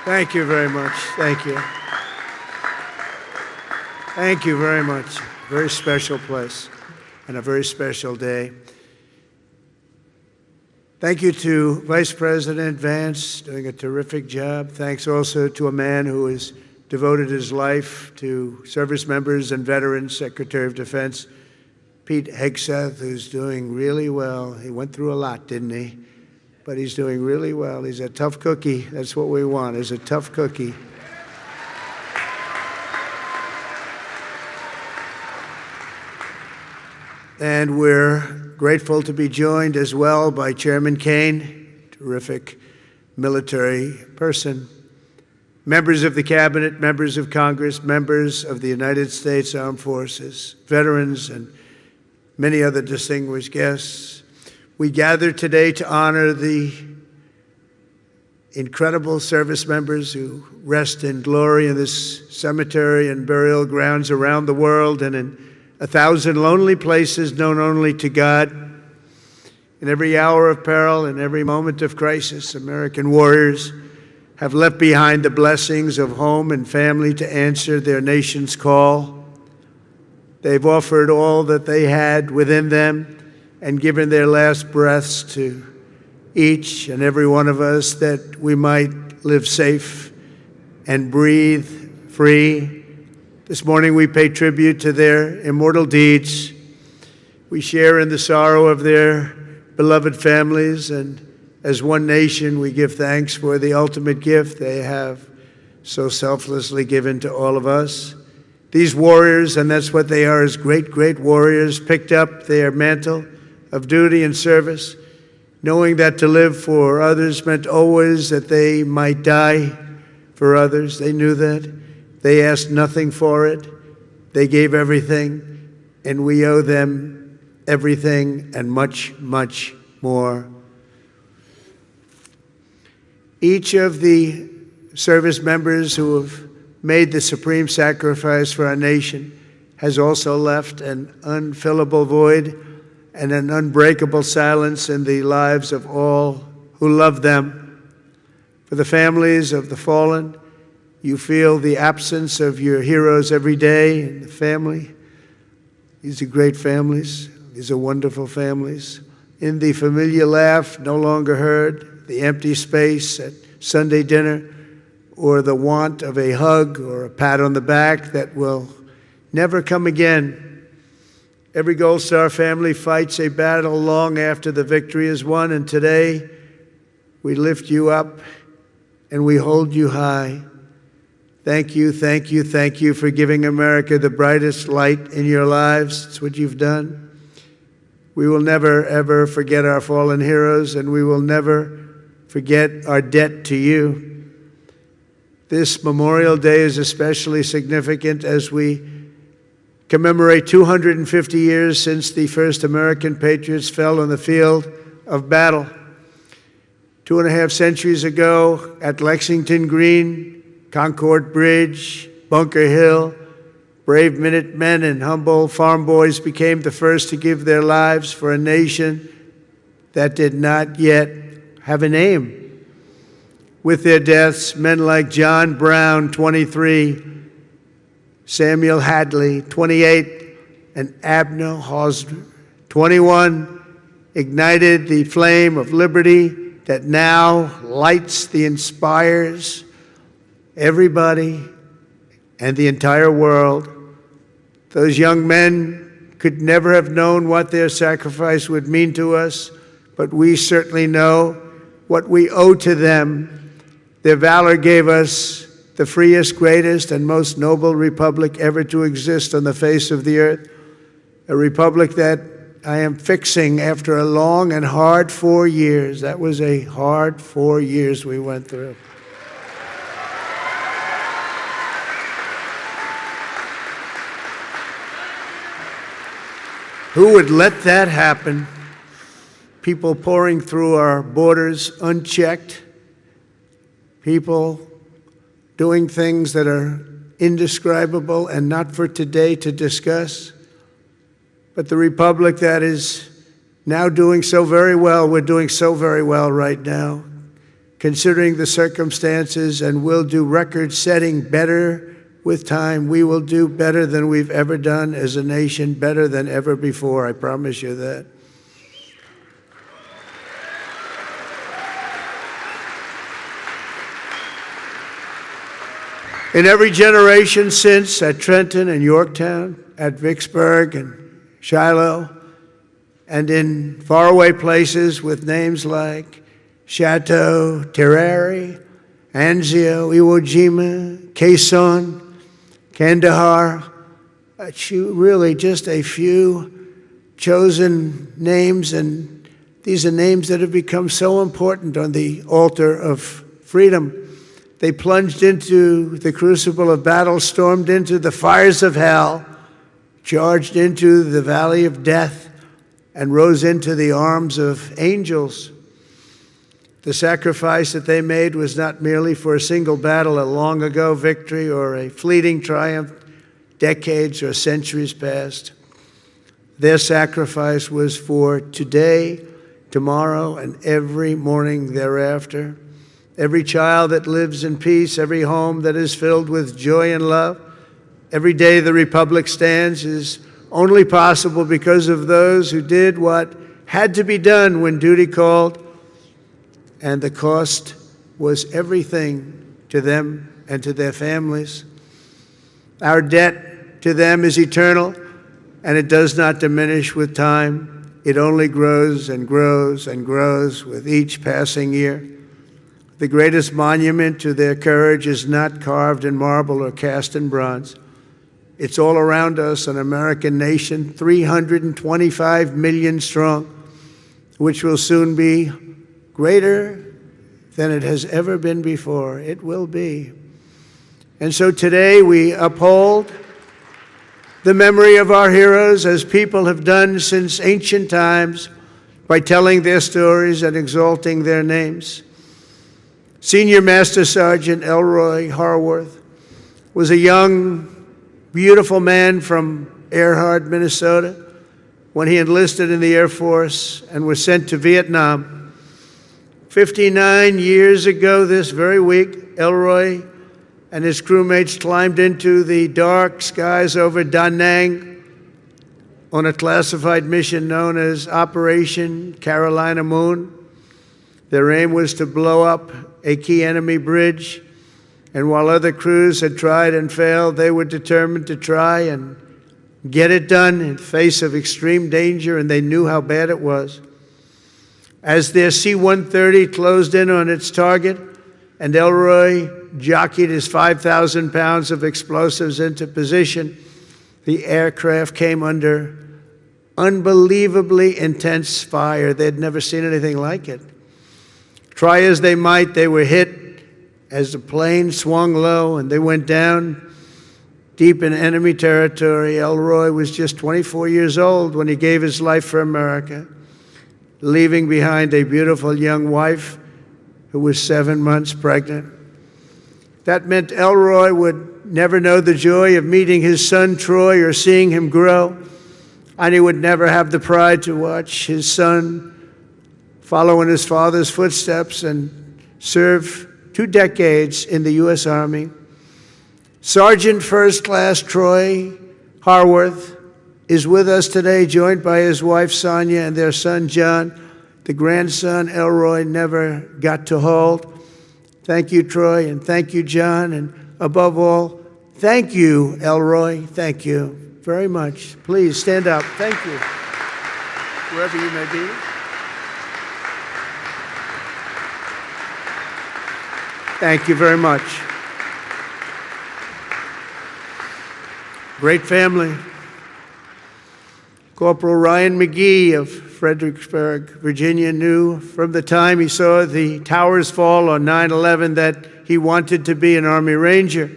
Thank you very much. Thank you. Thank you very much. Very special place and a very special day. Thank you to Vice President Vance, doing a terrific job. Thanks also to a man who has devoted his life to service members and veterans, Secretary of Defense Pete Hegseth, who's doing really well. He went through a lot, didn't he? But he's doing really well. He's a tough cookie. That's what we want, is a tough cookie. And we're grateful to be joined as well by Chairman Kaine, terrific military person, members of the Cabinet, members of Congress, members of the United States Armed Forces, veterans, and many other distinguished guests. We gather today to honor the incredible service members who rest in glory in this cemetery and burial grounds around the world and in 1,000 lonely places known only to God. In every hour of peril, in every moment of crisis, American warriors have left behind the blessings of home and family to answer their nation's call. They've offered all that they had within them and given their last breaths to each and every one of us that we might live safe and breathe free. This morning we pay tribute to their immortal deeds. We share in the sorrow of their beloved families, and as one nation we give thanks for the ultimate gift they have so selflessly given to all of us. These warriors, and that's what they are, as great, great warriors, picked up their mantle of duty and service, knowing that to live for others meant always that they might die for others. They knew that. They asked nothing for it. They gave everything, and we owe them everything and much, much more. Each of the service members who have made the supreme sacrifice for our nation has also left an unfillable void and an unbreakable silence in the lives of all who love them. For the families of the fallen, you feel the absence of your heroes every day in the family. These are great families. These are wonderful families. In the familiar laugh no longer heard, the empty space at Sunday dinner, or the want of a hug or a pat on the back that will never come again. Every Gold Star family fights a battle long after the victory is won, and today we lift you up and we hold you high. Thank you, thank you, thank you for giving America the brightest light in your lives. It's what you've done. We will never, ever forget our fallen heroes, and we will never forget our debt to you. This Memorial Day is especially significant as we commemorate 250 years since the first American patriots fell on the field of battle. 2.5 centuries ago at Lexington Green, Concord Bridge, Bunker Hill, brave Minutemen and humble farm boys became the first to give their lives for a nation that did not yet have a name. With their deaths, men like John Brown, 23, Samuel Hadley, 28, and Abner Hosner, 21, ignited the flame of liberty that now lights the inspires everybody and the entire world. Those young men could never have known what their sacrifice would mean to us, but we certainly know what we owe to them. Their valor gave us the freest, greatest, and most noble republic ever to exist on the face of the earth, a republic that I am fixing after a long and hard 4 years. That was a hard 4 years we went through. Who would let that happen? People pouring through our borders unchecked, people doing things that are indescribable and not for today to discuss. But the republic that is now doing so very well, we're doing so very well right now, considering the circumstances, and we'll do record-setting better with time. We will do better than we've ever done as a nation, better than ever before. I promise you that. In every generation since, at Trenton and Yorktown, at Vicksburg and Shiloh, and in faraway places with names like Chateau, Terrari, Anzio, Iwo Jima, Quezon, Kandahar, really just a few chosen names, and these are names that have become so important on the altar of freedom. They plunged into the crucible of battle, stormed into the fires of hell, charged into the valley of death, and rose into the arms of angels. The sacrifice that they made was not merely for a single battle, a long ago victory, or a fleeting triumph, decades or centuries past. Their sacrifice was for today, tomorrow, and every morning thereafter. Every child that lives in peace, every home that is filled with joy and love, every day the Republic stands is only possible because of those who did what had to be done when duty called, and the cost was everything to them and to their families. Our debt to them is eternal, and it does not diminish with time. It only grows and grows and grows with each passing year. The greatest monument to their courage is not carved in marble or cast in bronze. It's all around us, an American nation, 325 million strong, which will soon be greater than it has ever been before. It will be. And so today we uphold the memory of our heroes as people have done since ancient times by telling their stories and exalting their names. Senior Master Sergeant Elroy Harworth was a young, beautiful man from Earhart, Minnesota, when he enlisted in the Air Force and was sent to Vietnam. 59 years ago this very week, Elroy and his crewmates climbed into the dark skies over Da Nang on a classified mission known as Operation Carolina Moon. Their aim was to blow up a key enemy bridge, and while other crews had tried and failed, they were determined to try and get it done in the face of extreme danger, and they knew how bad it was. As their C-130 closed in on its target, and Elroy jockeyed his 5,000 pounds of explosives into position, the aircraft came under unbelievably intense fire. They'd never seen anything like it. Try as they might, they were hit as the plane swung low and they went down deep in enemy territory. Elroy was just 24 years old when he gave his life for America, leaving behind a beautiful young wife who was 7 months pregnant. That meant Elroy would never know the joy of meeting his son Troy or seeing him grow, and he would never have the pride to watch his son follow in his father's footsteps and serve 2 decades in the U.S. Army. Sergeant First Class Troy Harworth is with us today, joined by his wife Sonia and their son John, the grandson Elroy never got to hold. Thank you, Troy, and thank you, John, and above all, thank you, Elroy. Thank you very much. Please stand up. Thank you, wherever you may be. Thank you very much. Great family. Corporal Ryan McGee of Fredericksburg, Virginia, knew from the time he saw the towers fall on 9/11 that he wanted to be an Army Ranger.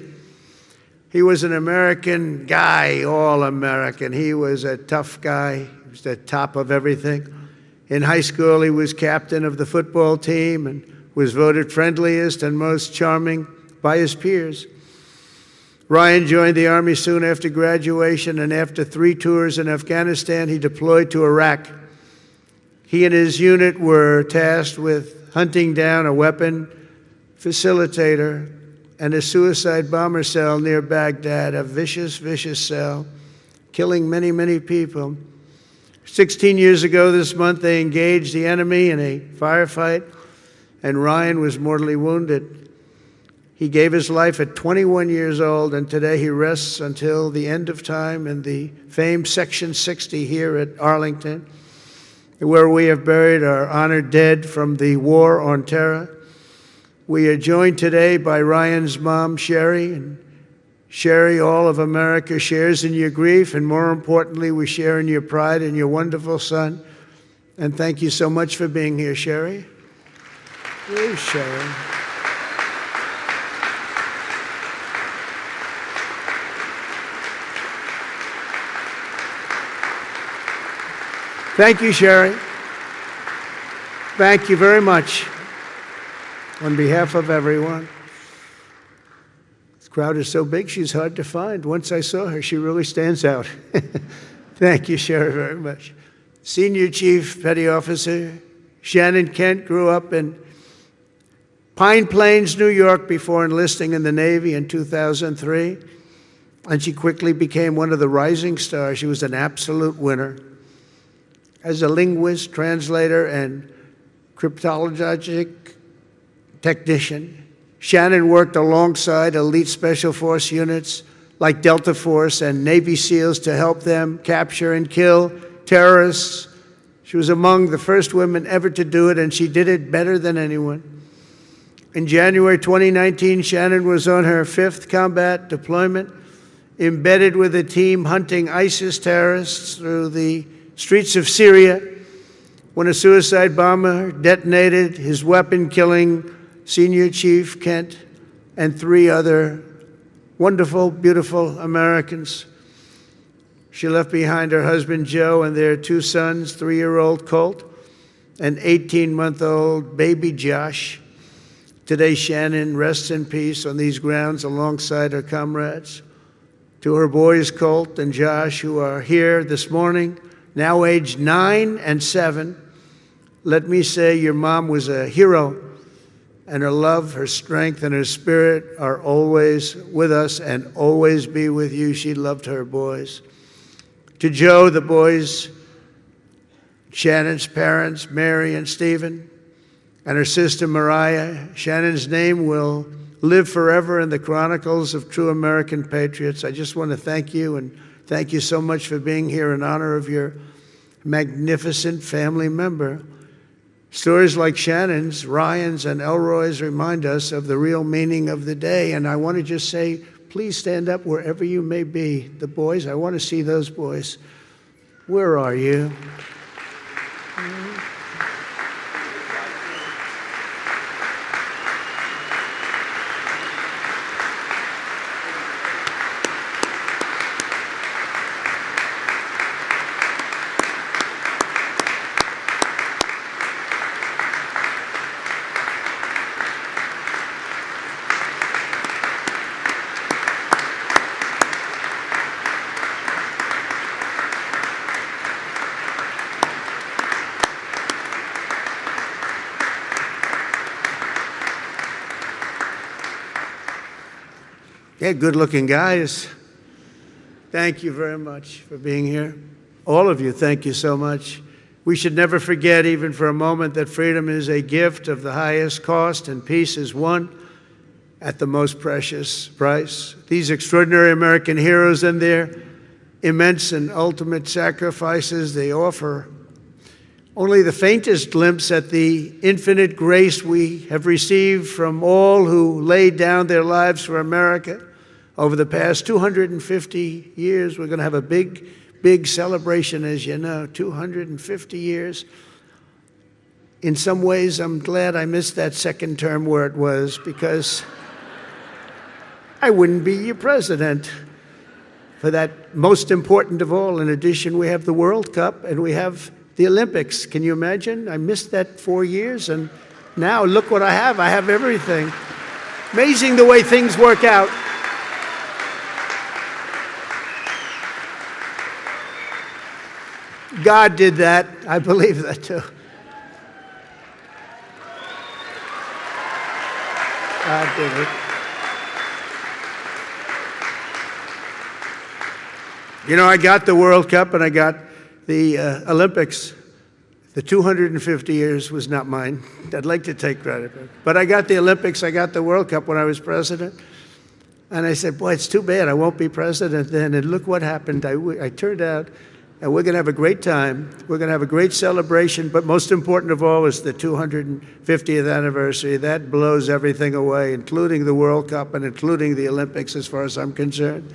He was an American guy, all American. He was a tough guy. He was the top of everything. In high school, he was captain of the football team and was voted friendliest and most charming by his peers. Ryan joined the Army soon after graduation, and after 3 tours in Afghanistan, he deployed to Iraq. He and his unit were tasked with hunting down a weapon facilitator and a suicide bomber cell near Baghdad, a vicious, vicious cell, killing many, many people. 16 years ago this month, they engaged the enemy in a firefight, and Ryan was mortally wounded. He gave his life at 21 years old, and today he rests until the end of time in the famed Section 60 here at Arlington, where we have buried our honored dead from the War on Terror. We are joined today by Ryan's mom, Sherry. And Sherry, all of America shares in your grief, and more importantly, we share in your pride in your wonderful son. And thank you so much for being here, Sherry. Where's Sherry? Thank you, Sherry. Thank you very much. On behalf of everyone. This crowd is so big, she's hard to find. Once I saw her, she really stands out. Thank you, Sherry, very much. Senior Chief Petty Officer Shannon Kent grew up in Pine Plains, New York, before enlisting in the Navy in 2003. And she quickly became one of the rising stars. She was an absolute winner. As a linguist, translator, and cryptologic technician, Shannon worked alongside elite special force units like Delta Force and Navy SEALs to help them capture and kill terrorists. She was among the first women ever to do it, and she did it better than anyone. In January 2019, Shannon was on her 5th combat deployment, embedded with a team hunting ISIS terrorists through the streets of Syria, when a suicide bomber detonated his weapon, killing Senior Chief Kent and 3 other wonderful, beautiful Americans. She left behind her husband, Joe, and their 2 sons, 3-year-old Colt and 18-month-old baby Josh. Today, Shannon rests in peace on these grounds alongside her comrades. To her boys, Colt and Josh, who are here this morning, now aged 9 and 7, let me say your mom was a hero, and her love, her strength, and her spirit are always with us and always be with you. She loved her boys. To Joe, the boys, Shannon's parents, Mary and Stephen, and her sister Mariah, Shannon's name will live forever in the chronicles of true American patriots. I just want to thank you, and thank you so much for being here in honor of your magnificent family member. Stories like Shannon's, Ryan's, and Elroy's remind us of the real meaning of the day. And I want to just say, please stand up wherever you may be. The boys, I want to see those boys. Where are you? Yeah, good-looking guys. Thank you very much for being here. All of you, thank you so much. We should never forget, even for a moment, that freedom is a gift of the highest cost and peace is won at the most precious price. These extraordinary American heroes and their immense and ultimate sacrifices, they offer only the faintest glimpse at the infinite grace we have received from all who laid down their lives for America. Over the past 250 years, we're going to have a big, big celebration, as you know, 250 years. In some ways, I'm glad I missed that second term where it was, because I wouldn't be your president for that most important of all. In addition, we have the World Cup and we have the Olympics. Can you imagine? I missed that 4 years, and now look what I have. I have everything. Amazing the way things work out. God did that. I believe that too. I did it. You know, I got the World Cup and I got the Olympics. The 250 years was not mine. I'd like to take credit. But I got the Olympics, I got the World Cup when I was president. And I said, boy, it's too bad I won't be president then. And look what happened. I turned out, and we're going to have a great time. We're going to have a great celebration. But most important of all is the 250th anniversary. That blows everything away, including the World Cup and including the Olympics, as far as I'm concerned.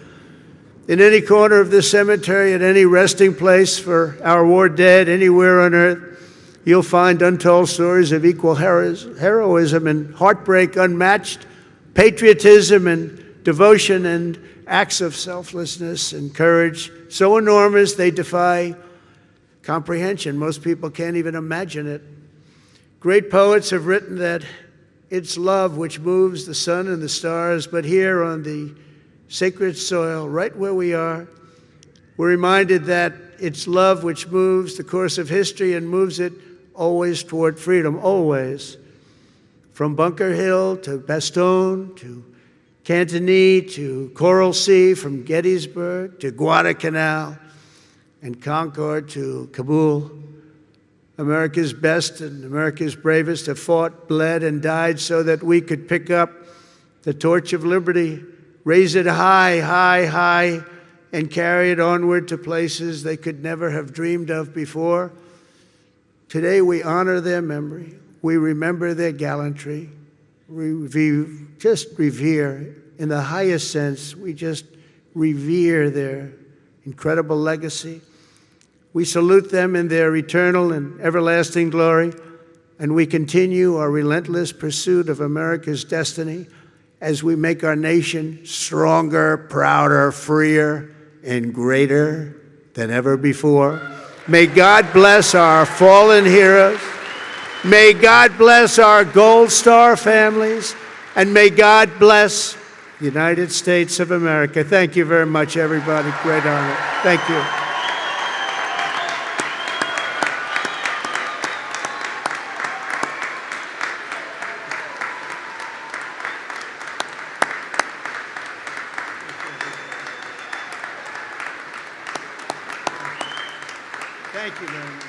In any corner of this cemetery, at any resting place for our war dead, anywhere on earth, you'll find untold stories of equal heroism and heartbreak, unmatched patriotism and devotion, and acts of selflessness and courage so enormous they defy comprehension. Most people can't even imagine it. Great poets have written that it's love which moves the sun and the stars, but here on the sacred soil, right where we are, we're reminded that it's love which moves the course of history and moves it always toward freedom, always. From Bunker Hill to Bastogne to Cantigny to Coral Sea, from Gettysburg to Guadalcanal and Concord to Kabul, America's best and America's bravest have fought, bled, and died so that we could pick up the torch of liberty, raise it high, high, high, and carry it onward to places they could never have dreamed of before. Today we honor their memory. We remember their gallantry. We just revere, in the highest sense, we just revere their incredible legacy. We salute them in their eternal and everlasting glory, and we continue our relentless pursuit of America's destiny as we make our nation stronger, prouder, freer, and greater than ever before. May God bless our fallen heroes. May God bless our Gold Star families. And may God bless the United States of America. Thank you very much, everybody. Great honor. Thank you. Thank you very much.